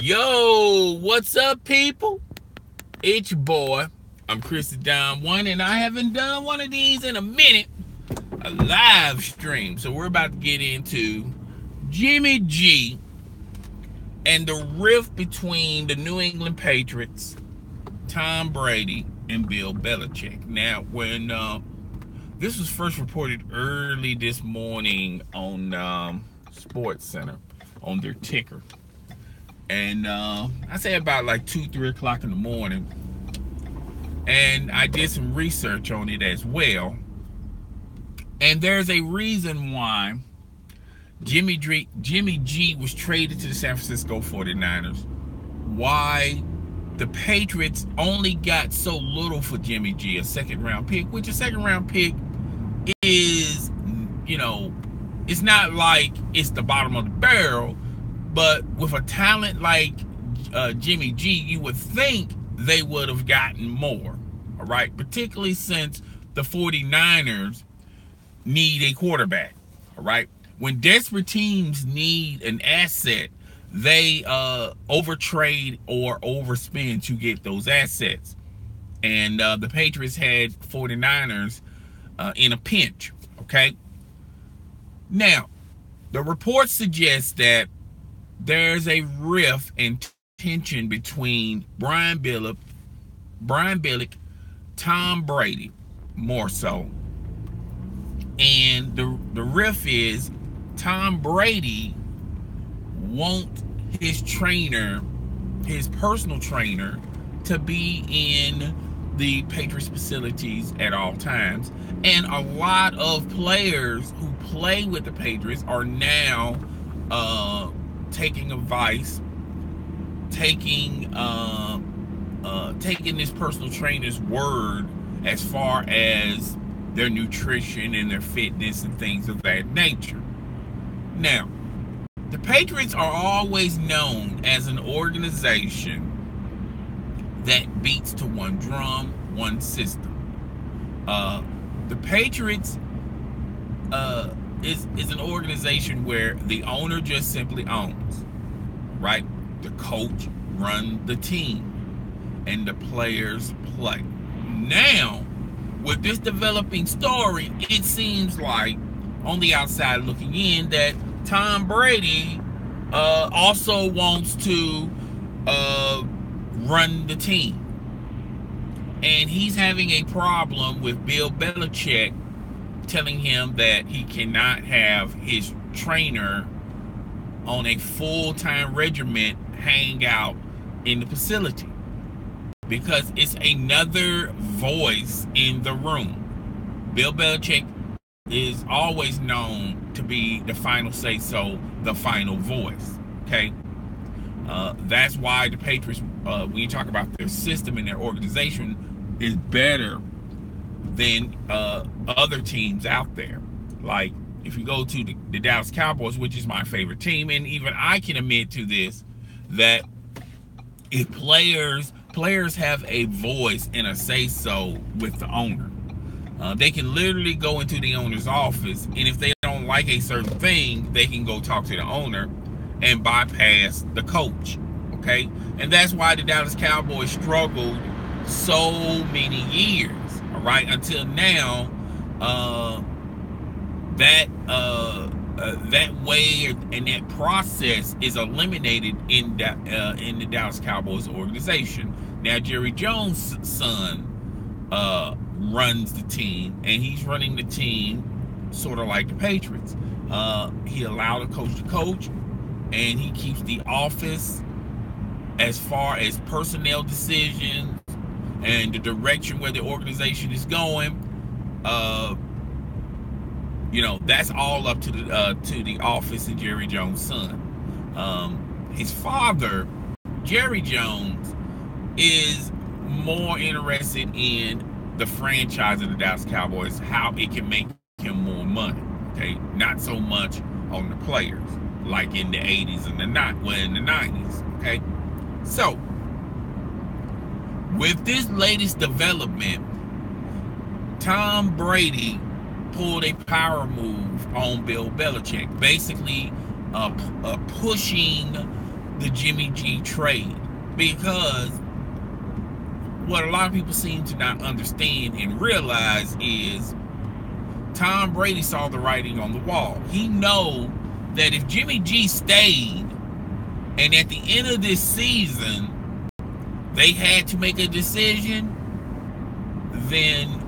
Yo, what's up, people? It's your boy. I'm Chris the Don One, and I haven't done one of these in a minute. A live stream. So we're about to get into Jimmy G and the rift between the New England Patriots, Tom Brady, and Bill Belichick. Now, when this was first reported early this morning on Sports Center on their ticker. And I say about like 2-3 o'clock in the morning, and I did some research on it as well. And there's a reason why Jimmy G was traded to the San Francisco 49ers. Why the Patriots only got so little for Jimmy G, a second-round pick, which a second-round pick is, it's not like it's the bottom of the barrel. But with a talent like Jimmy G, you would think they would have gotten more, all right? Particularly since the 49ers need a quarterback, all right? When desperate teams need an asset, they overtrade or overspend to get those assets. And the Patriots had 49ers in a pinch, okay? Now, the reports suggest that there's a rift and tension between Brian Billick, Tom Brady, more so. And the rift is Tom Brady wants his trainer, his personal trainer, to be in the Patriots facilities at all times. And a lot of players who play with the Patriots are now taking advice, taking this personal trainer's word as far as their nutrition and their fitness and things of that nature. Now, the Patriots are always known as an organization that beats to one drum, one system. The Patriots is an organization where the owner just simply owns, right? The coach runs the team, and the players play. Now, with this developing story, it seems like, on the outside looking in, that Tom Brady also wants to run the team. And he's having a problem with Bill Belichick telling him that he cannot have his trainer on a full-time regiment hang out in the facility, because it's another voice in the room. Bill Belichick is always known to be the final say-so, the final voice, okay? That's why the Patriots, when you talk about their system and their organization, is better than other teams out there. Like, if you go to the Dallas Cowboys, which is my favorite team, and even I can admit to this, that if players have a voice and a say-so with the owner, they can literally go into the owner's office, and if they don't like a certain thing, they can go talk to the owner and bypass the coach, okay? And that's why the Dallas Cowboys struggled so many years, all right, until now. That way and that process is eliminated in the Dallas Cowboys organization. Now, Jerry Jones' son runs the team, and he's running the team sort of like the Patriots. He allowed a coach to coach, and he keeps the office as far as personnel decisions and the direction where the organization is going. That's all up to the office and Jerry Jones' son. His father, Jerry Jones, is more interested in the franchise of the Dallas Cowboys, how it can make him more money. Okay, not so much on the players like in the 80s and in the 90s. Okay, so with this latest development, Tom Brady pulled a power move on Bill Belichick, basically pushing the Jimmy G trade, because what a lot of people seem to not understand and realize is Tom Brady saw the writing on the wall. He know that if Jimmy G stayed and at the end of this season they had to make a decision, then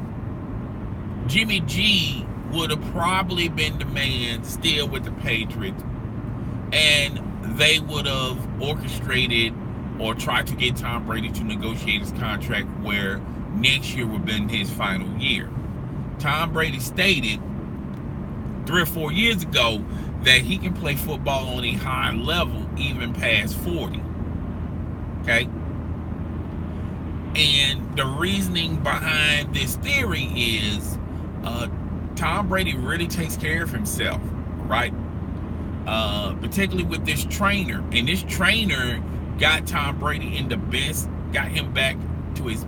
Jimmy G would have probably been the man still with the Patriots, and they would have orchestrated or tried to get Tom Brady to negotiate his contract where next year would have been his final year. Tom Brady stated 3 or 4 years ago that he can play football on a high level even past 40. Okay? And the reasoning behind this theory is Tom Brady really takes care of himself, right? Particularly with this trainer. And this trainer got Tom Brady in the best, got him back to his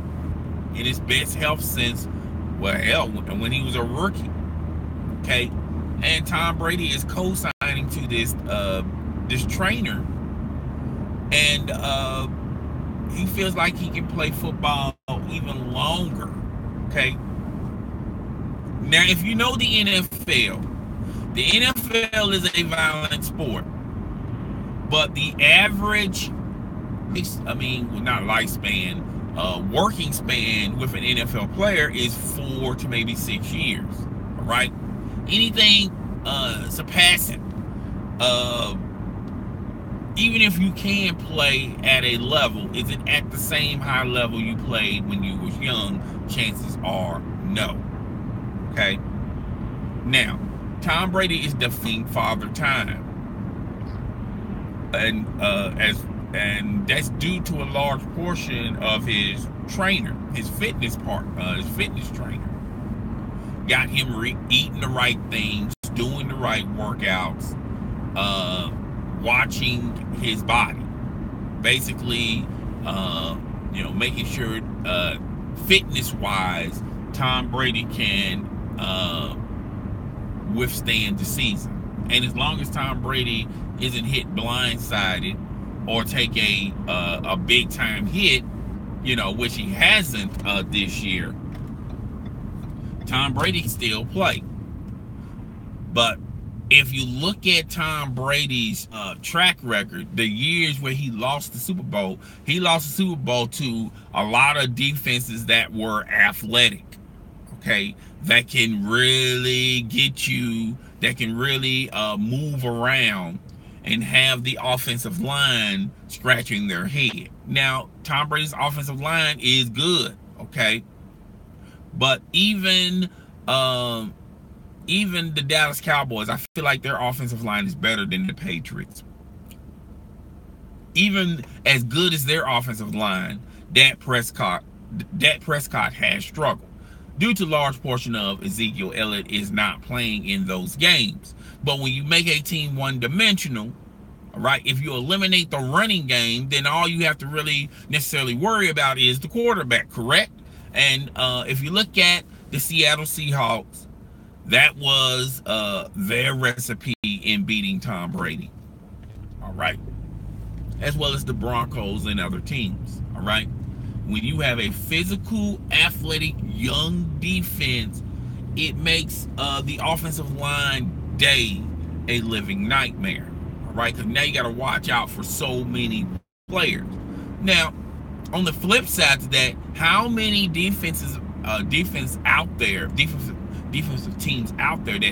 best health since, well, hell, when he was a rookie. Okay? And Tom Brady is co-signing to this trainer, and he feels like he can play football even longer. Okay. Now, if you know the NFL is a violent sport, but the average, not lifespan, working span with an NFL player is 4 to maybe 6 years. All right. Anything surpassing, even if you can play at a level, is it at the same high level you played when you was young? Chances are no. Okay. Now, Tom Brady is defeating Father Time, and that's due to a large portion of his trainer, his fitness trainer. Got him eating the right things, doing the right workouts, watching his body. Basically, making sure fitness-wise, Tom Brady can withstand the season. And as long as Tom Brady isn't hit blindsided or take a big-time hit, which he hasn't this year, Tom Brady can still play. But if you look at Tom Brady's track record, the years where he lost the Super Bowl to a lot of defenses that were athletic, okay, that can really get you, that can really move around and have the offensive line scratching their head. Now, Tom Brady's offensive line is good, okay? But even the Dallas Cowboys, I feel like their offensive line is better than the Patriots. Even as good as their offensive line, Dak Prescott has struggled due to large portion of Ezekiel Elliott is not playing in those games. But when you make a team one-dimensional, right, if you eliminate the running game, then all you have to really necessarily worry about is the quarterback, correct? And if you look at the Seattle Seahawks, that was their recipe in beating Tom Brady. All right. As well as the Broncos and other teams. All right. When you have a physical, athletic, young defense, it makes the offensive line day a living nightmare. All right. Because now you got to watch out for so many players. Now, on the flip side to that, how many defensive teams out there that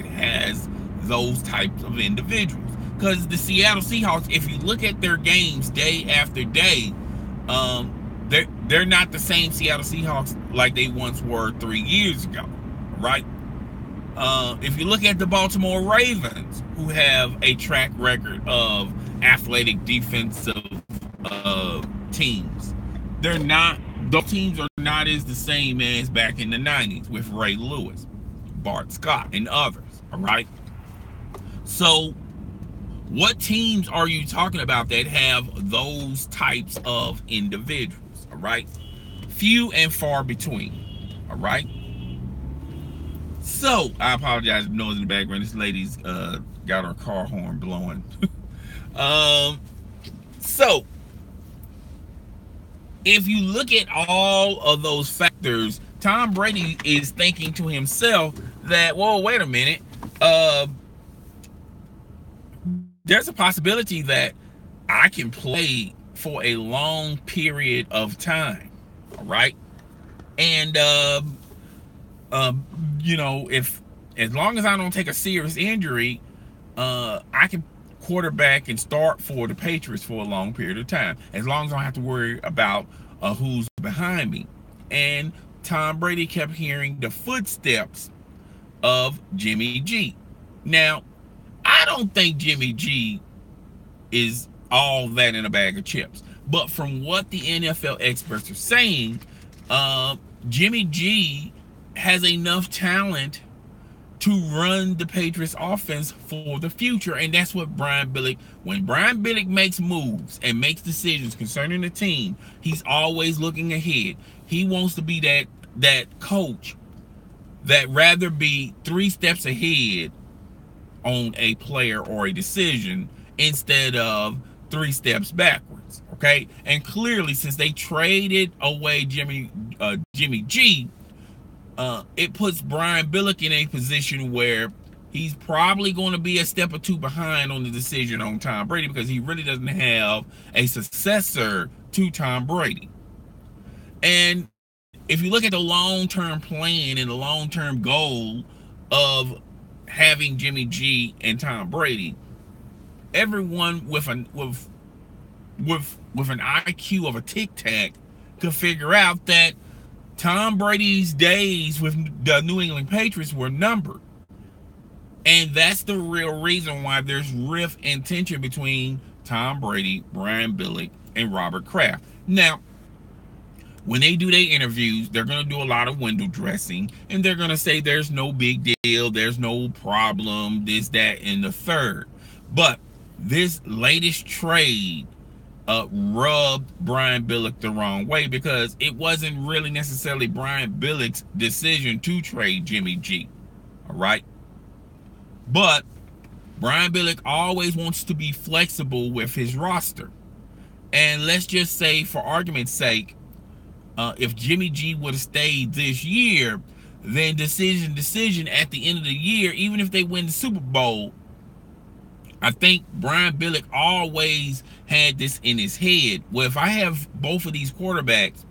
has those types of individuals? Because the Seattle Seahawks, if you look at their games day after day, they're not the same Seattle Seahawks like they once were 3 years ago, right? If you look at the Baltimore Ravens, who have a track record of athletic defensive teams, those teams are not as the same as back in the 90s with Ray Lewis, Bart Scott, and others, all right? So what teams are you talking about that have those types of individuals, all right? Few and far between, all right? So, I apologize for noise in the background. This lady's got her car horn blowing. So if you look at all of those factors, Tom Brady is thinking to himself that, whoa, wait a minute, there's a possibility that I can play for a long period of time. All right. And, if as long as I don't take a serious injury, I can quarterback and start for the Patriots for a long period of time, as long as I don't have to worry about who's behind me. And Tom Brady kept hearing the footsteps of Jimmy G. Now, I don't think Jimmy G is all that in a bag of chips, but from what the NFL experts are saying, Jimmy G has enough talent to run the Patriots offense for the future. And that's what when Brian Billick makes moves and makes decisions concerning the team, he's always looking ahead. He wants to be that coach that rather be 3 steps ahead on a player or a decision instead of 3 steps backwards. Okay. And clearly, since they traded away Jimmy G, it puts Brian Billick in a position where he's probably going to be a step or 2 behind on the decision on Tom Brady, because he really doesn't have a successor to Tom Brady. And if you look at the long-term plan and the long-term goal of having Jimmy G and Tom Brady, everyone with an IQ of a tic-tac could figure out that Tom Brady's days with the New England Patriots were numbered. And that's the real reason why there's rift and tension between Tom Brady, Brian Billick, and Robert Kraft. Now, when they do their interviews, they're going to do a lot of window dressing, and they're going to say there's no big deal, there's no problem, this, that, and the third. But this latest trade rubbed Brian Billick the wrong way, because it wasn't really necessarily Brian Billick's decision to trade Jimmy G. All right. But Brian Billick always wants to be flexible with his roster. And let's just say, for argument's sake, if Jimmy G would have stayed this year, then decision at the end of the year, even if they win the Super Bowl, I think Brian Billick always had this in his head. Well, if I have both of these quarterbacks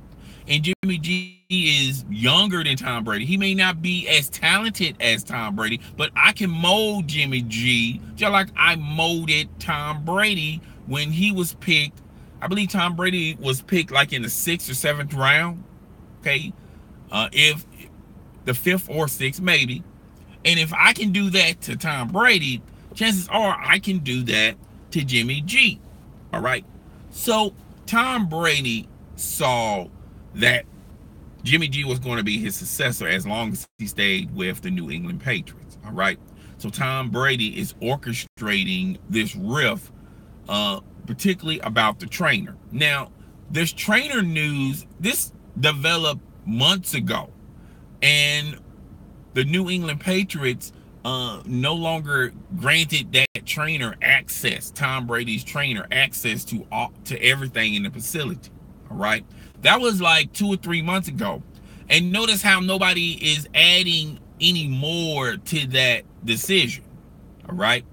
and Jimmy G is younger than Tom Brady, he may not be as talented as Tom Brady, but I can mold Jimmy G just like I molded Tom Brady when he was picked. I believe Tom Brady was picked like in the 6th or 7th round. Okay. If the 5th or 6th, maybe. And if I can do that to Tom Brady, chances are I can do that to Jimmy G. All right. So Tom Brady saw that Jimmy G was going to be his successor as long as he stayed with the New England Patriots. All right. So Tom Brady is orchestrating this rift, particularly about the trainer. Now, this trainer news, this developed months ago, and the New England Patriots no longer granted that trainer access, Tom Brady's trainer access to everything in the facility. All right. That was like 2 or 3 months ago. And notice how nobody is adding any more to that decision. All right.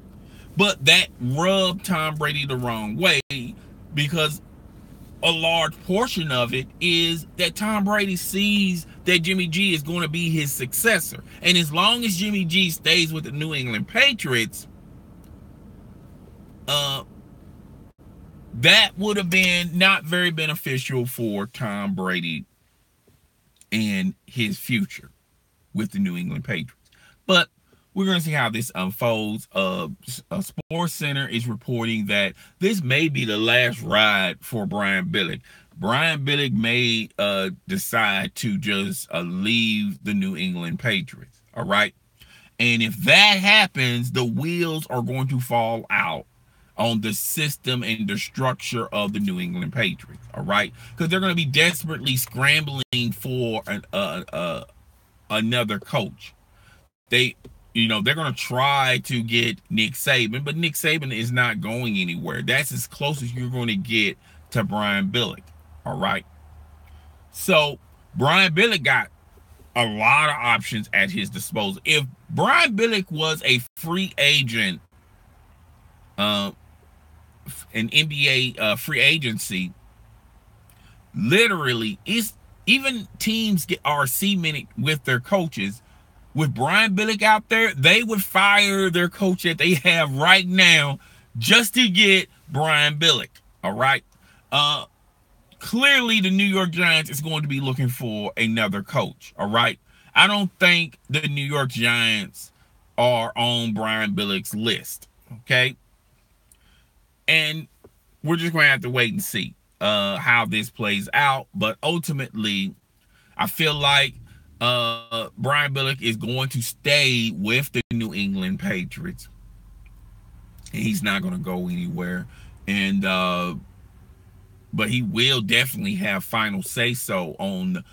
But that rubbed Tom Brady the wrong way, because a large portion of it is that Tom Brady sees that Jimmy G is going to be his successor. And as long as Jimmy G stays with the New England Patriots, that would have been not very beneficial for Tom Brady and his future with the New England Patriots. But we're going to see how this unfolds. Sports Center is reporting that this may be the last ride for Brian Billick. Brian Billick may decide to just leave the New England Patriots. All right. And if that happens, the wheels are going to fall out on the system and the structure of the New England Patriots. All right. Because they're going to be desperately scrambling for another coach. they're going to try to get Nick Saban, but Nick Saban is not going anywhere. That's as close as you're going to get to Brian Billick. All right. So Brian Billick got a lot of options at his disposal. If Brian Billick was a free agent, an NBA free agency, literally, even teams are cemented with their coaches. With Brian Billick out there, they would fire their coach that they have right now just to get Brian Billick. All right. Clearly, the New York Giants is going to be looking for another coach. All right. I don't think the New York Giants are on Brian Billick's list. Okay. And we're just going to have to wait and see how this plays out. But ultimately, I feel like Brian Billick is going to stay with the New England Patriots. He's not going to go anywhere. And but he will definitely have final say so on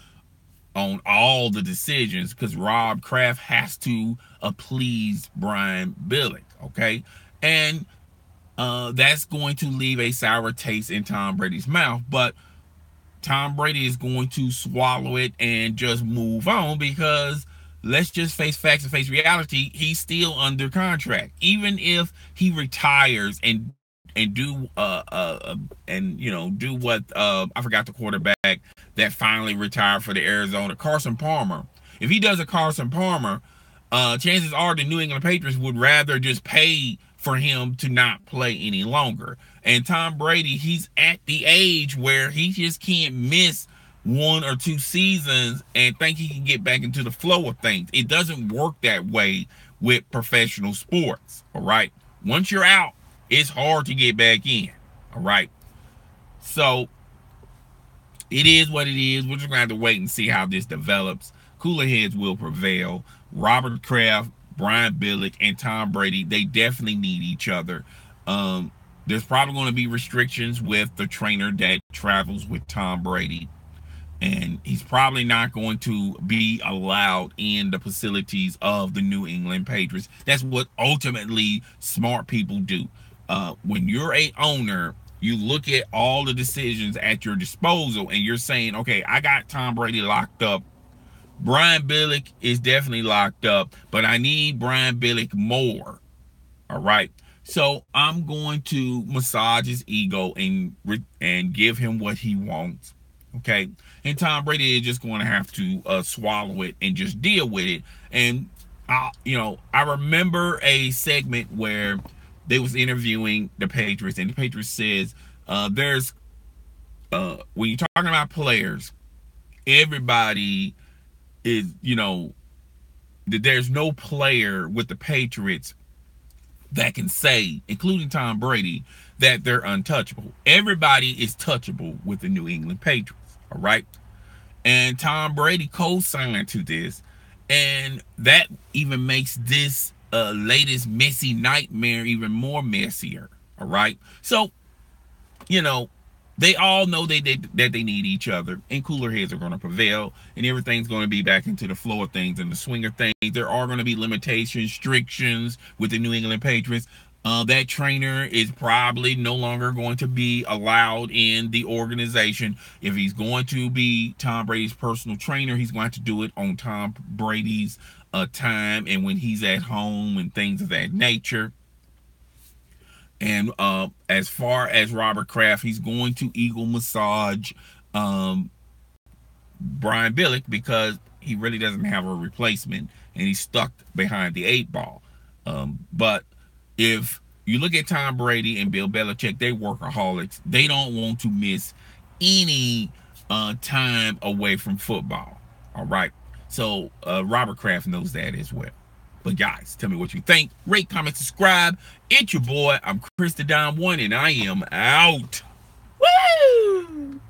all the decisions, because Rob Kraft has to please Brian Billick. Okay. And that's going to leave a sour taste in Tom Brady's mouth, but Tom Brady is going to swallow it and just move on, because let's just face facts and face reality. He's still under contract. Even if he retires and do do what I forgot the quarterback that finally retired for the Arizona, Carson Palmer. If he does a Carson Palmer, chances are the New England Patriots would rather just pay for him to not play any longer. And Tom Brady, he's at the age where he just can't miss 1 or 2 seasons and think he can get back into the flow of things. It doesn't work that way with professional sports. All right. Once you're out, it's hard to get back in. All right. So it is what it is. We're just going to have to wait and see how this develops. Cooler heads will prevail. Robert Kraft, Brian Billick, and Tom Brady, they definitely need each other. There's probably going to be restrictions with the trainer that travels with Tom Brady, and he's probably not going to be allowed in the facilities of the New England Patriots. That's what ultimately smart people do. When you're a owner, you look at all the decisions at your disposal and you're saying, okay, I got Tom Brady locked up. Brian Billick is definitely locked up, but I need Brian Billick more. All right. So I'm going to massage his ego and give him what he wants. Okay. And Tom Brady is just going to have to swallow it and just deal with it. And I remember a segment where they was interviewing the Patriots, and the Patriots says, when you're talking about players, everybody is, there's no player with the Patriots that can say, including Tom Brady, that they're untouchable. Everybody is touchable with the New England Patriots. All right. And Tom Brady co-signed to this. And that even makes this latest messy nightmare even more messier. All right. So, they all know that they need each other, and cooler heads are going to prevail, and everything's going to be back into the flow of things and the swing of things. There are going to be limitations, restrictions with the New England Patriots. That trainer is probably no longer going to be allowed in the organization. If he's going to be Tom Brady's personal trainer, he's going to do it on Tom Brady's time and when he's at home and things of that nature. And as far as Robert Kraft, he's going to ego massage Brian Billick, because he really doesn't have a replacement and he's stuck behind the 8 ball. But if you look at Tom Brady and Bill Belichick, they're workaholics. They don't want to miss any time away from football. All right. So Robert Kraft knows that as well. But guys, tell me what you think. Rate, comment, subscribe. It's your boy. I'm Chris the Don One, and I am out. Woo!